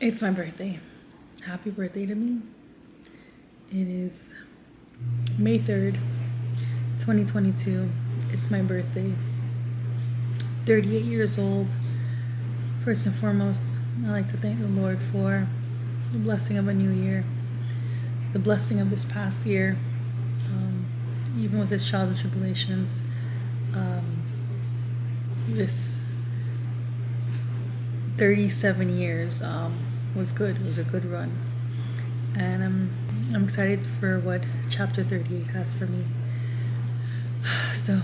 It's my birthday. Happy birthday to me. It is May 3rd, 2022. It's my birthday. 38 years old. First and foremost, I'd like to thank the Lord for the blessing of a new year, the blessing of this past year, even with its trials and tribulations. This 37 years was good. It was a good run, and I'm excited for what chapter 38 has for me. So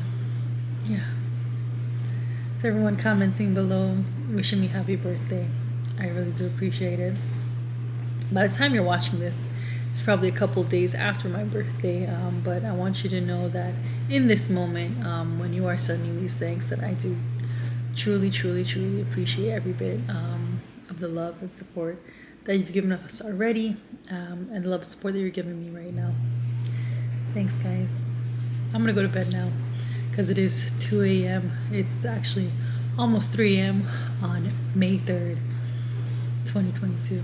yeah, to everyone commenting below wishing me happy birthday, I really do appreciate it. By the time you're watching this, it's probably a couple days after my birthday, but I want you to know that in this moment, when you are sending these things, that I do truly appreciate every bit of the love and support that you've given us already, and the love and support that you're giving me right now. Thanks, guys. I'm gonna go to bed now because it is 2 a.m. It's actually almost 3 a.m. on May 3rd, 2022.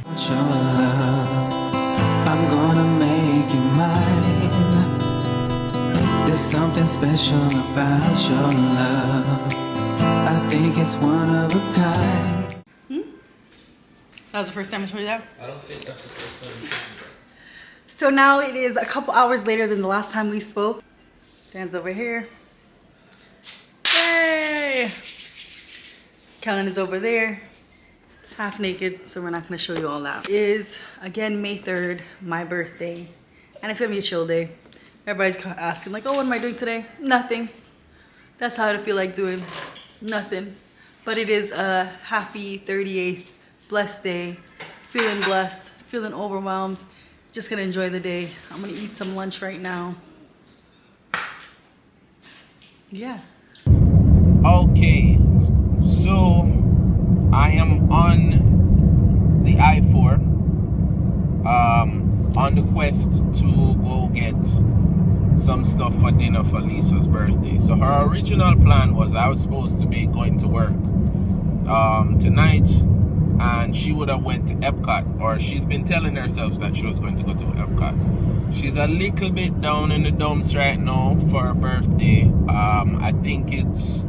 Your love, I'm gonna make you mine. There's something special about your love. I think it's one of a kind. That was the first time I showed you that? I don't think that's the first time. So now it is a couple hours later than the last time we spoke. Dan's over here. Yay! Kellan is over there, half naked, so we're not gonna show you all that. It is, again, May 3rd, my birthday, and it's gonna be a chill day. Everybody's asking like, oh, what am I doing today? Nothing. That's how I feel like doing. Nothing. But it is a happy 38th blessed day. Feeling blessed, feeling overwhelmed. Just gonna enjoy the day. I'm gonna eat some lunch right now. Yeah. Okay, so I am on the I-4, on the quest to go get some stuff for dinner for Lisa's birthday. So her original plan was I was supposed to be going to work tonight, and she would have went to Epcot, or she's been telling herself that she was going to go to Epcot. She's a little bit down in the dumps right now for her birthday. I think it's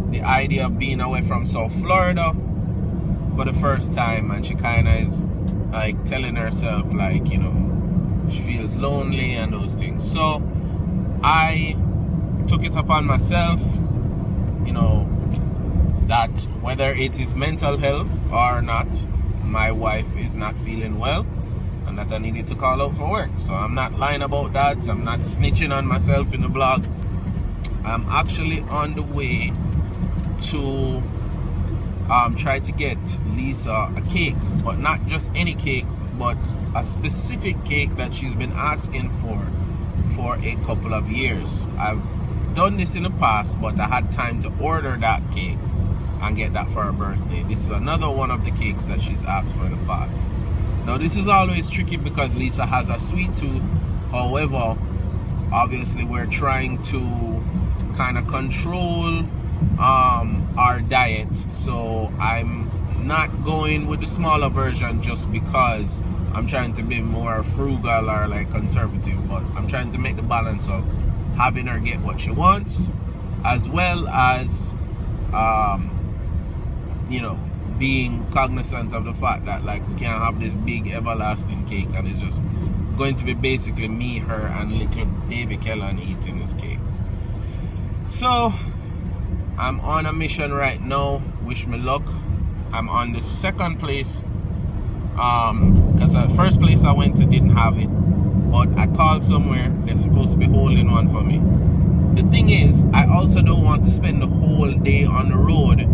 the idea of being away from South Florida for the first time, and she kind of is like telling herself, like, you know, she feels lonely and those things. So I took it upon myself, you know, that whether it is mental health or not, my wife is not feeling well and that I needed to call out for work. So I'm not lying about that. I'm not snitching on myself in the blog. I'm actually on the way to try to get Lisa a cake, but not just any cake, but a specific cake that she's been asking for a couple of years. I've done this in the past, but I had time to order that cake and get that for her birthday. This is another one of the cakes that she's asked for in the past. Now this is always tricky because Lisa has a sweet tooth. However, obviously we're trying to kind of control our diet, so I'm not going with the smaller version just because I'm trying to be more frugal or like conservative, but I'm trying to make the balance of having her get what she wants, as well as you know, being cognizant of the fact that like we can't have this big everlasting cake and it's just going to be basically me, her, and little baby Kellan eating this cake. So I'm on a mission right now. Wish me luck. I'm on the second place because the first place I went to didn't have it, but I called somewhere. They're supposed to be holding one for me. The thing is, I also don't want to spend the whole day on the road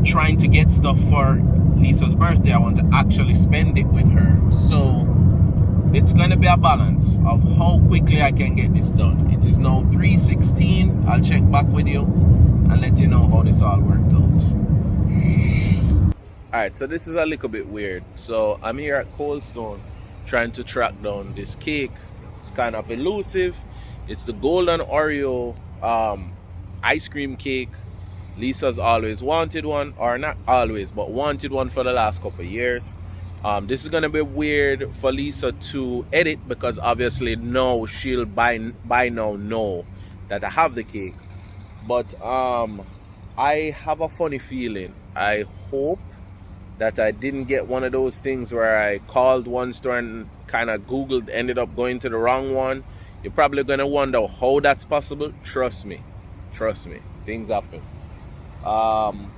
trying to get stuff for Lisa's birthday. I want to actually spend it with her. So it's gonna be a balance of how quickly I can get this done. It is now 3:16. I'll check back with you and let you know how this all worked out. Alright, so this is a little bit weird. So I'm here at Cold Stone trying to track down this cake. It's kind of elusive. It's the golden Oreo ice cream cake. Lisa's always wanted one, or not always, but wanted one for the last couple of years. This is gonna be weird for Lisa to edit because obviously no, she'll by now know that I have the cake. But I have a funny feeling. I hope that I didn't get one of those things where I called one store and kind of Googled, ended up going to the wrong one. You're probably gonna wonder how that's possible. Trust me, things happen. And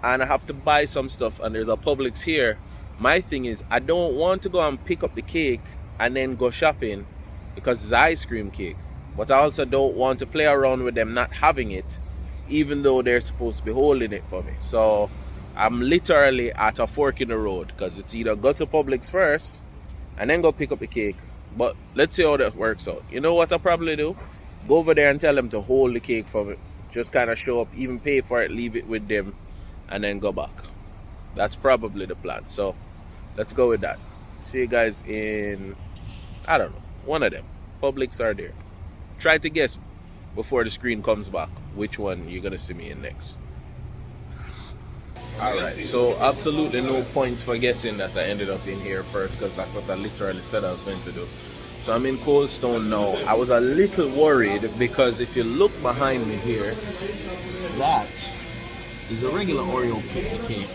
I have to buy some stuff, and there's a Publix here. My thing is, I don't want to go and pick up the cake and then go shopping because it's ice cream cake. But I also don't want to play around with them not having it, even though they're supposed to be holding it for me. So I'm literally at a fork in the road because it's either go to Publix first and then go pick up the cake. But let's see how that works out. You know what I'll probably do? Go over there and tell them to hold the cake for me. Just kind of show up, even pay for it, leave it with them, and then go back. That's probably the plan. So let's go with that. See you guys in, I don't know, one of them. Publix are there. Try to guess before the screen comes back which one you're gonna see me in next. Alright, so absolutely no points for guessing that I ended up in here first because that's what I literally said I was going to do. So I'm in Cold Stone now. I was a little worried because if you look behind me here, that is a regular Oreo cookie cake.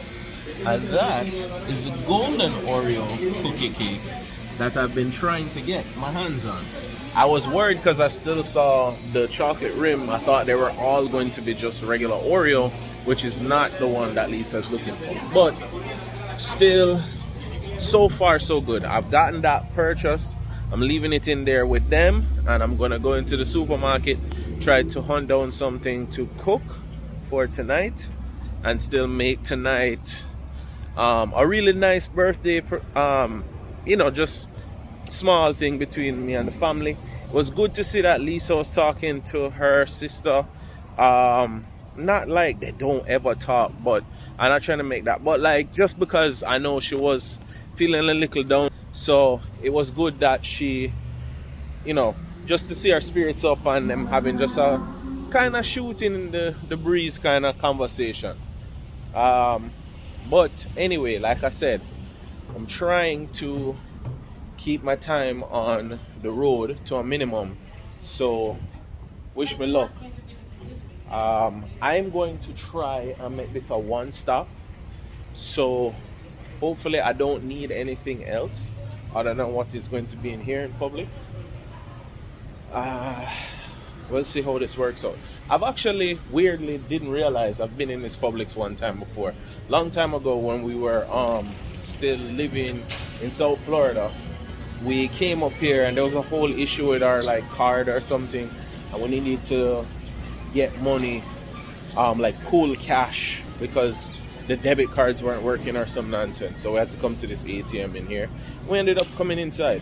And that is the golden Oreo cookie cake that I've been trying to get my hands on. I was worried because I still saw the chocolate rim. I thought they were all going to be just regular Oreo, which is not the one that Lisa's looking for. But still, so far so good. I've gotten that purchase. I'm leaving it in there with them, and I'm gonna go into the supermarket, try to hunt down something to cook for tonight, and still make tonight a really nice birthday, you know, just small thing between me and the family. It was good to see that Lisa was talking to her sister. Not like they don't ever talk, but I'm not trying to make that, but like just because I know she was feeling a little down, so it was good that she, you know, just to see her spirits up and them having just a kind of shooting in the breeze kind of conversation. But anyway, like I said, I'm trying to keep my time on the road to a minimum, so wish me luck. I'm going to try and make this a one-stop, so hopefully I don't need anything else other than what is going to be in here in Publix. We'll see how this works out. I've actually weirdly didn't realize I've been in this Publix one time before. Long time ago when we were still living in South Florida, we came up here and there was a whole issue with our like card or something, and we needed to get money, like pool cash, because the debit cards weren't working or some nonsense. So we had to come to this ATM in here. We ended up coming inside.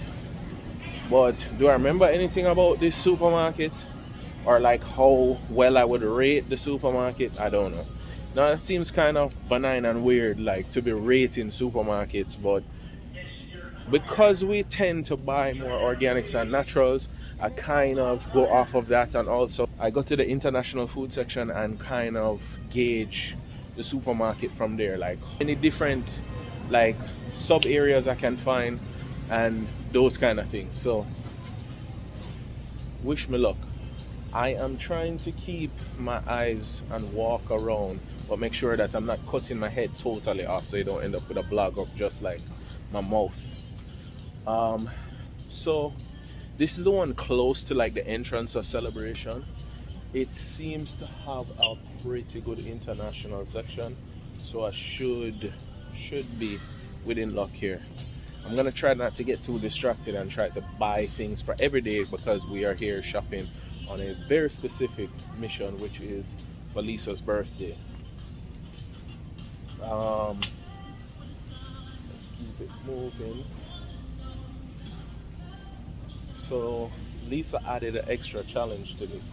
But do I remember anything about this supermarket? Or like how well I would rate the supermarket? I don't know. Now that seems kind of benign and weird, like to be rating supermarkets, but because we tend to buy more organics and naturals, I kind of go off of that. And also I go to the international food section and kind of gauge the supermarket from there, like any different like sub areas I can find and those kind of things. So wish me luck. I am trying to keep my eyes and walk around, but make sure that I'm not cutting my head totally off so you don't end up with a block of just like my mouth. So this is the one close to like the entrance of Celebration. It seems to have a pretty good international section, so I should be within luck here. I'm gonna try not to get too distracted and try to buy things for every day because we are here shopping on a very specific mission, which is for Lisa's birthday. Let's keep it moving. So Lisa added an extra challenge to this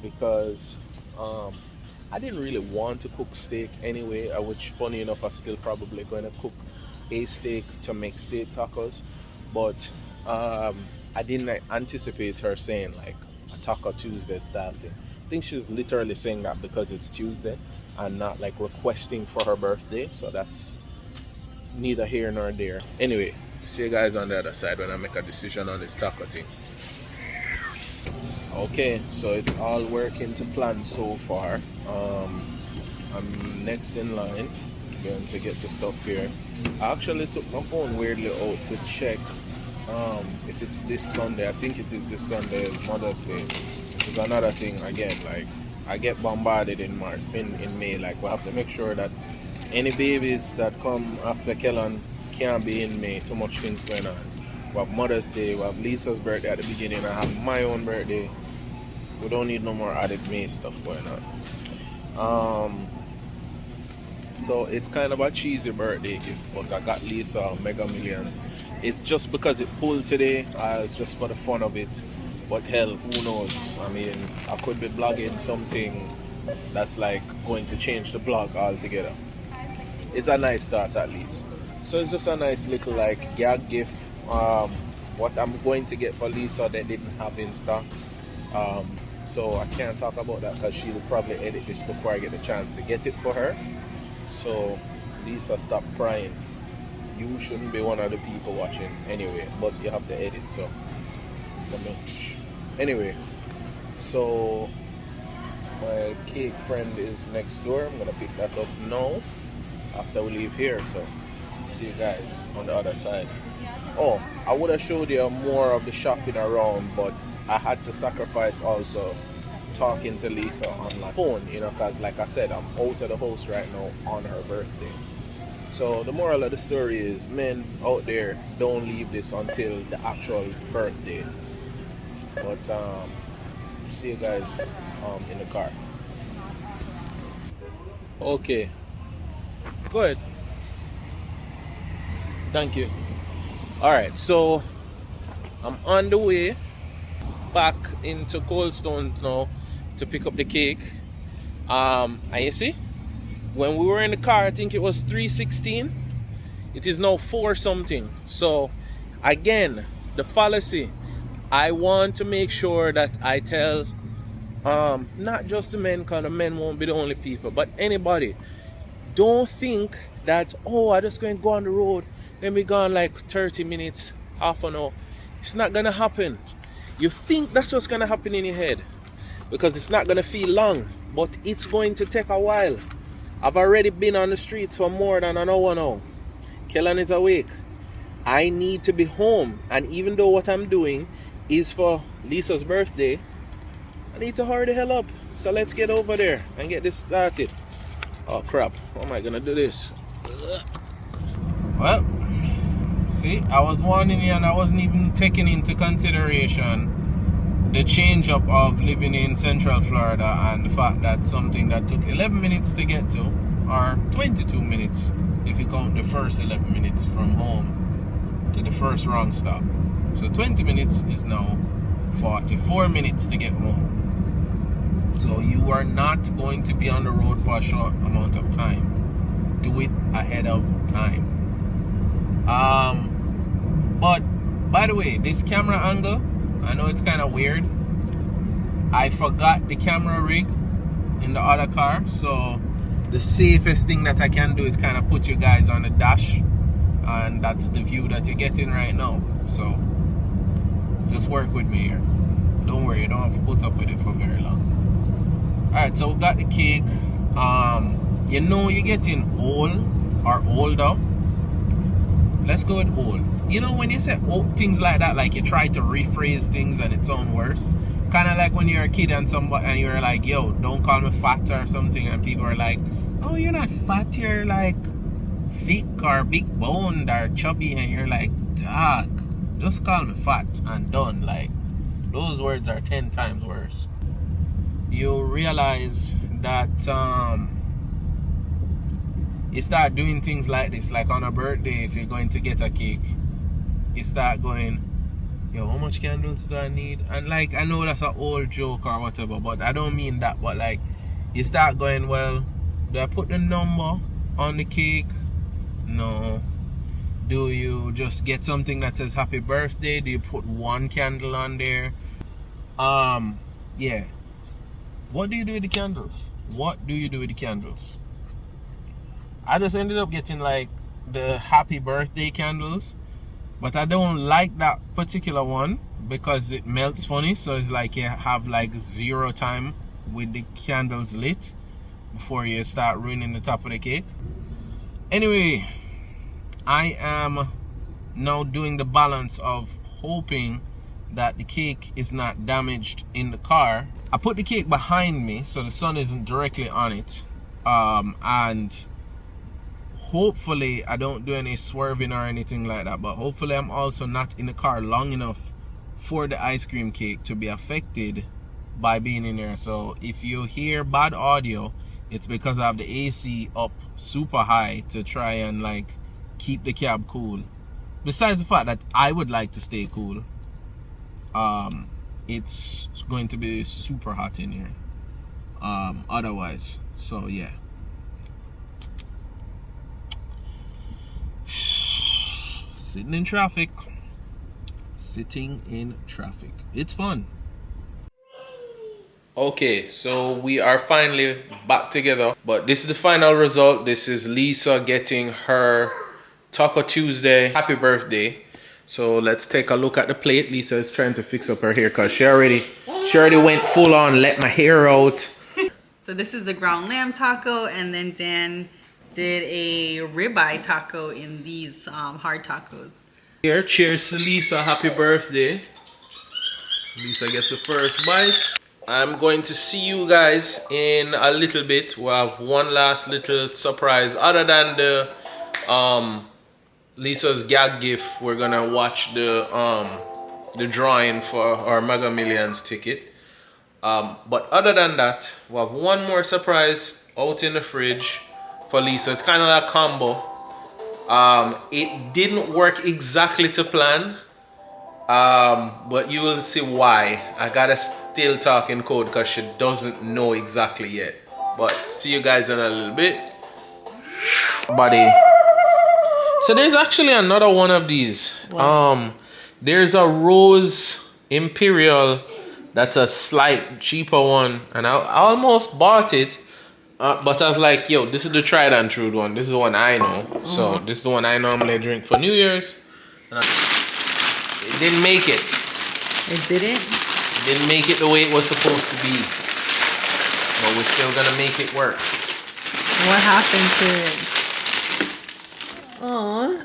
because I didn't really want to cook steak anyway, which funny enough I'm still probably going to cook a steak to make steak tacos, but I didn't anticipate her saying like a Taco Tuesday style thing. think she's literally saying that because it's Tuesday and not like requesting for her birthday. So that's neither here nor there. Anyway, see you guys on the other side when I make a decision on this taco thing. Okay, so it's all working to plan so far. I'm next in line, going to get the stuff here. I actually took my phone weirdly out to check if it's this Sunday. I think it is this Sunday, it's Mother's Day. It's another thing again, like I get bombarded in March, in May. Like we have to make sure that any babies that come after Kellan can't be in May. Too much things going on. We have Mother's Day, we have Lisa's birthday at the beginning, I have my own birthday. We don't need no more added May stuff going on. So it's kind of a cheesy birthday gift, but I got Lisa Mega Millions. It's just because it pulled today, it's just for the fun of it. But hell, who knows? I mean, I could be blogging something that's like going to change the blog altogether. It's a nice start at least. So it's just a nice little like gag gift. What I'm going to get for Lisa they didn't have in stock. So I can't talk about that because she'll probably edit this before I get the chance to get it for her. So Lisa, stop crying. You shouldn't be one of the people watching anyway, but you have to edit. So anyway, so my cake friend is next door. I'm gonna pick that up now after we leave here. So see you guys on the other side. Oh, I would have showed you more of the shopping around, but I had to sacrifice also talking to Lisa on my phone, you know, because like I said, I'm out of the house right now on her birthday. So the moral of the story is, men out there, don't leave this until the actual birthday. But see you guys in the car. Okay, go ahead. Thank you. Alright, so I'm on the way back into Cold Stone now to pick up the cake. And you see, when we were in the car, I think it was 3:16. It is now 4 something. So again, the fallacy, I want to make sure that I tell not just the men, because the men won't be the only people, but anybody, don't think that, oh, I'm just going to go on the road, then be gone like 30 minutes, half an hour. It's not gonna happen. You think that's what's gonna happen in your head because it's not gonna feel long, but it's going to take a while. I've already been on the streets for more than an hour now. Kellan is awake. I need to be home, and even though what I'm doing is for Lisa's birthday, I need to hurry the hell up. So let's get over there and get this started. Oh crap, how am I gonna do this? Well, see, I was warning you and I wasn't even taking into consideration the change up of living in Central Florida and the fact that something that took 11 minutes to get to, or 22 minutes if you count the first 11 minutes from home to the first wrong stop. So 20 minutes is now 44 minutes to get home. So you are not going to be on the road for a short amount of time. Do it ahead of time. But by the way, this camera angle, I know it's kind of weird. I forgot the camera rig in the other car, so the safest thing that I can do is kind of put you guys on the dash, and that's the view that you're getting right now. So just work with me here. Don't worry, you don't have to put up with it for very long. Alright, so we got the cake. You know you're getting old or older. Let's go with old. You know when you say old things like that, like you try to rephrase things and it sounds worse. Kind of like when you're a kid and somebody and you're like, yo, don't call me fat or something, and people are like, oh, you're not fat, you're like thick or big boned or chubby, and you're like, dog, just call me fat and done. Like, those words are 10 times worse. You realize that you start doing things like this, like on a birthday, if you're going to get a cake, you start going, yo, how much candles do I need? And like, I know that's an old joke or whatever, but I don't mean that. But like, you start going, well, do I put the number on the cake? No. Do you just get something that says happy birthday? Do you put one candle on there? Yeah. What do you do with the candles? What do you do with the candles? I just ended up getting like the happy birthday candles, but I don't like that particular one because it melts funny. So it's like you have like 0 time with the candles lit before you start ruining the top of the cake. Anyway, I am now doing the balance of hoping that the cake is not damaged in the car. I put the cake behind me so the sun isn't directly on it, and hopefully I don't do any swerving or anything like that, but hopefully I'm also not in the car long enough for the ice cream cake to be affected by being in there. So if you hear bad audio, it's because I have the AC up super high to try and like keep the cab cool. Besides the fact that I would like to stay cool, it's going to be super hot in here otherwise. So yeah, sitting in traffic, it's fun. Okay, so we are finally back together, but this is the final result. This is Lisa getting her Taco Tuesday happy birthday. So let's take a look at the plate. Lisa is trying to fix up her hair because she already went full on, let my hair out. So this is the ground lamb taco, and then Dan did a ribeye taco in these hard tacos. Here, cheers to Lisa, happy birthday. Lisa gets the first bite. I'm going to see you guys in a little bit. We have one last little surprise. Other than the Lisa's gag gift, we're gonna watch the drawing for our Mega Millions ticket. But other than that, we have one more surprise out in the fridge for Lisa. It's kind of like a combo. It didn't work exactly to plan. But you will see why. I gotta still talk in code because she doesn't know exactly yet. But see you guys in a little bit. Buddy. So there's actually another one of these. What? There's a Rose Imperial that's a slight cheaper one, and I almost bought it. But I was like, yo, this is the tried and true one. This is the one I know. So this is the one I normally drink for New Year's. And it didn't make it. It didn't? It didn't make it the way it was supposed to be. But we're still gonna make it work. What happened to it? Aww.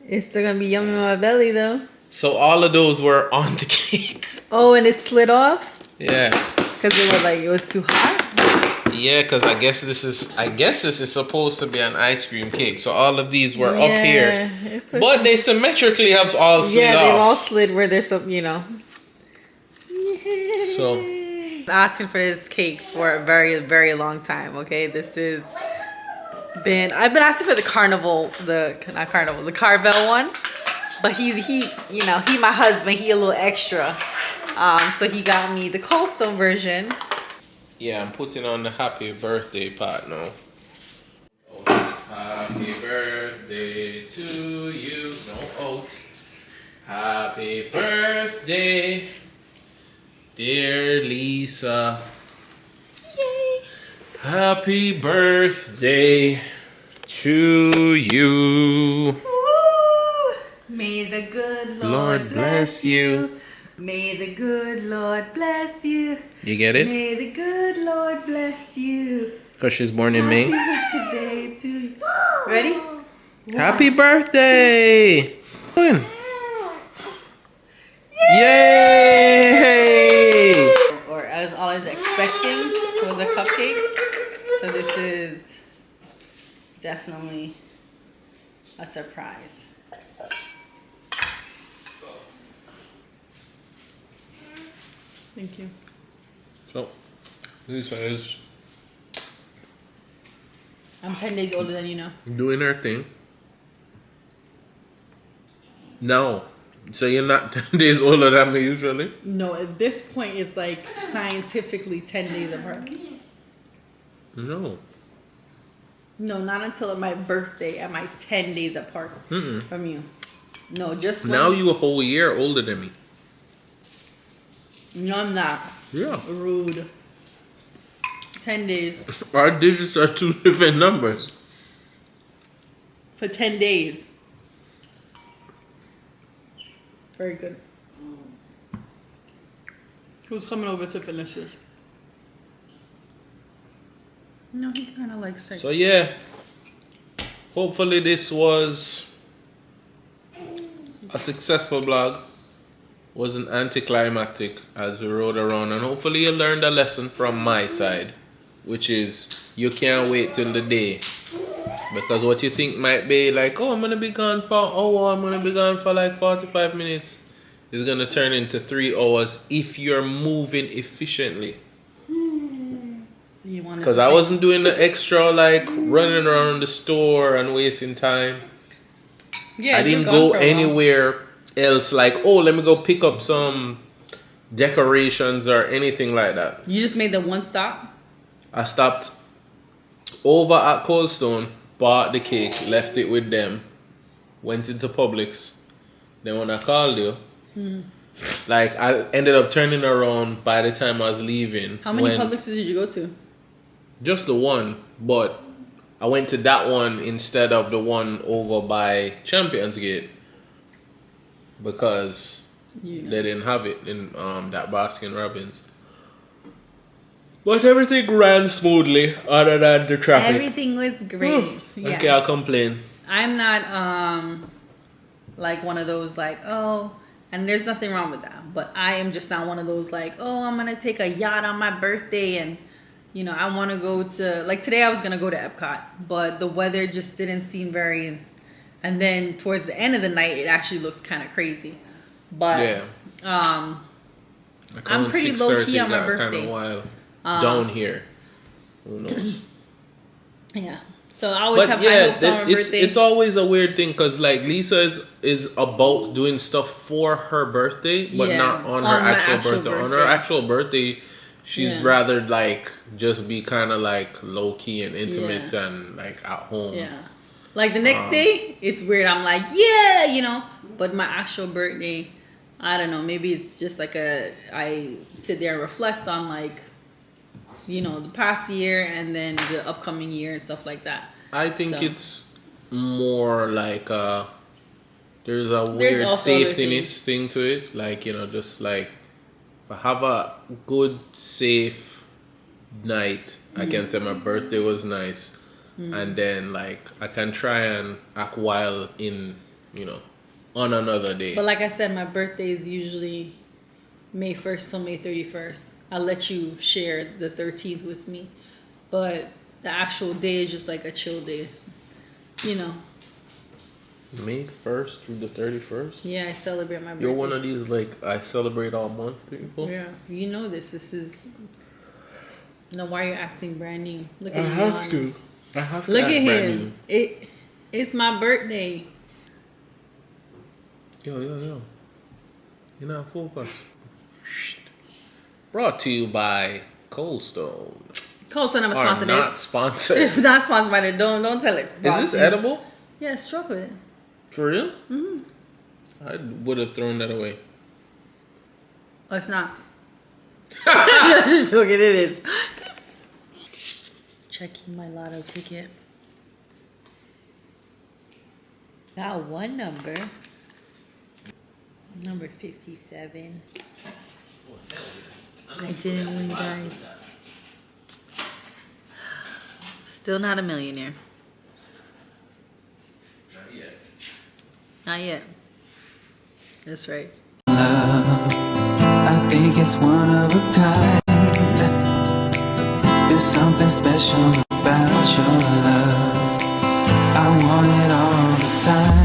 It's still gonna be yummy in my belly though. So all of those were on the cake. Oh, and it slid off? Yeah. Because it was too hot? Yeah, because I guess this is supposed to be an ice cream cake. So all of these were up here. Okay. But they symmetrically have all slid off. Yeah, they've all slid where there's some, you know. So asking for this cake for a very, very long time, okay? I've been asking for the the Carvel one. But he my husband, he a little extra. So he got me the Cold Stone version. Yeah, I'm putting on the happy birthday part now. Happy birthday to you. No oath. Happy birthday, dear Lisa. Yay. Happy birthday to you. Woo. May the good Lord bless you. May the good Lord bless you. You get it? May the good Lord bless you. Because she's born in May. Happy birthday to you. Ready? Happy birthday! Yay! Or as all I was expecting was a cupcake. So this is definitely a surprise. Thank you. So, Lisa is I'm 10 days older than you know. doing her thing. No. So you're not 10 days older than me usually? No, at this point it's like scientifically 10 days apart. No. No, not until my birthday am I 10 days apart from you. No, just when now you a whole year older than me. No, I'm not. Yeah. Rude. 10 days. Our digits are two different numbers. For 10 days. Very good. Who's coming over to finish this? No, he kind of likes sex. So yeah, hopefully this was a successful vlog. Wasn't anticlimactic as we rode around, and hopefully you learned a lesson from my side, which is you can't wait till the day, because what you think might be like, oh, I'm gonna be gone for an hour, I'm gonna be gone for like 45 minutes, is gonna turn into 3 hours if you're moving efficiently. Because I wasn't doing the extra like running around the store and wasting time. Yeah, I didn't go anywhere else like, oh, let me go pick up some decorations or anything like that. You just made the one stop? I stopped over at Cold Stone, bought the cake, left it with them, went into Publix. Then when I called you, like I ended up turning around by the time I was leaving. How many Publixes did you go to? Just the one, but I went to that one instead of the one over by Champions Gate because they didn't have it in that Baskin Robbins. But everything ran smoothly other than the traffic. Everything was great. Yes. I can't complain. I'm not like one of those like, oh, and there's nothing wrong with that. But I am just not one of those like, oh, I'm going to take a yacht on my birthday and, you know, I want to go to, like today I was going to go to Epcot. But the weather just didn't seem very, and then towards the end of the night, it actually looked kind of crazy. But yeah. I'm pretty low key on my birthday. Kind of wild. Down here. Who knows? Yeah. So I always have high hopes on my birthday. It's always a weird thing because like Lisa is about doing stuff for her birthday, but not on her actual birthday. On her actual birthday, she's rather like just be kind of like low key and intimate and like at home. Yeah. Like the next day, it's weird. I'm like, yeah, you know. But my actual birthday, I don't know. Maybe it's just like I sit there and reflect on like, you know, the past year and then the upcoming year and stuff like that. I think it's more like there's a weird safetyness thing to it. Like, you know, just like if I have a good, safe night, I can say my birthday was nice. And then like I can try and act wild in, you know, on another day. But like I said, my birthday is usually May 1st till May 31st. I'll let you share the 13th with me. But the actual day is just like a chill day. You know. May 1st through the 31st? Yeah, I celebrate my birthday. You're one of these, like, I celebrate all month people? Yeah. You know this. This is... No, why are you acting brand new? Look at I have to. I have to Look act at brand him. It's my birthday. Yo. You're not focused. Brought to you by Cold Stone. Cold Stone, I'm a sponsor. Not sponsored. It's not sponsored by it. Don't tell it. Is this edible? Yeah, it's chocolate. For real? Mm-hmm. I would have thrown that away. Oh, it's not. Just look at it is. Checking my lotto ticket. Got one number. Number 57. I didn't win, guys. Still not a millionaire. Not yet. Not yet. That's right. I think it's one of a kind. There's something special about your love. I want it all the time.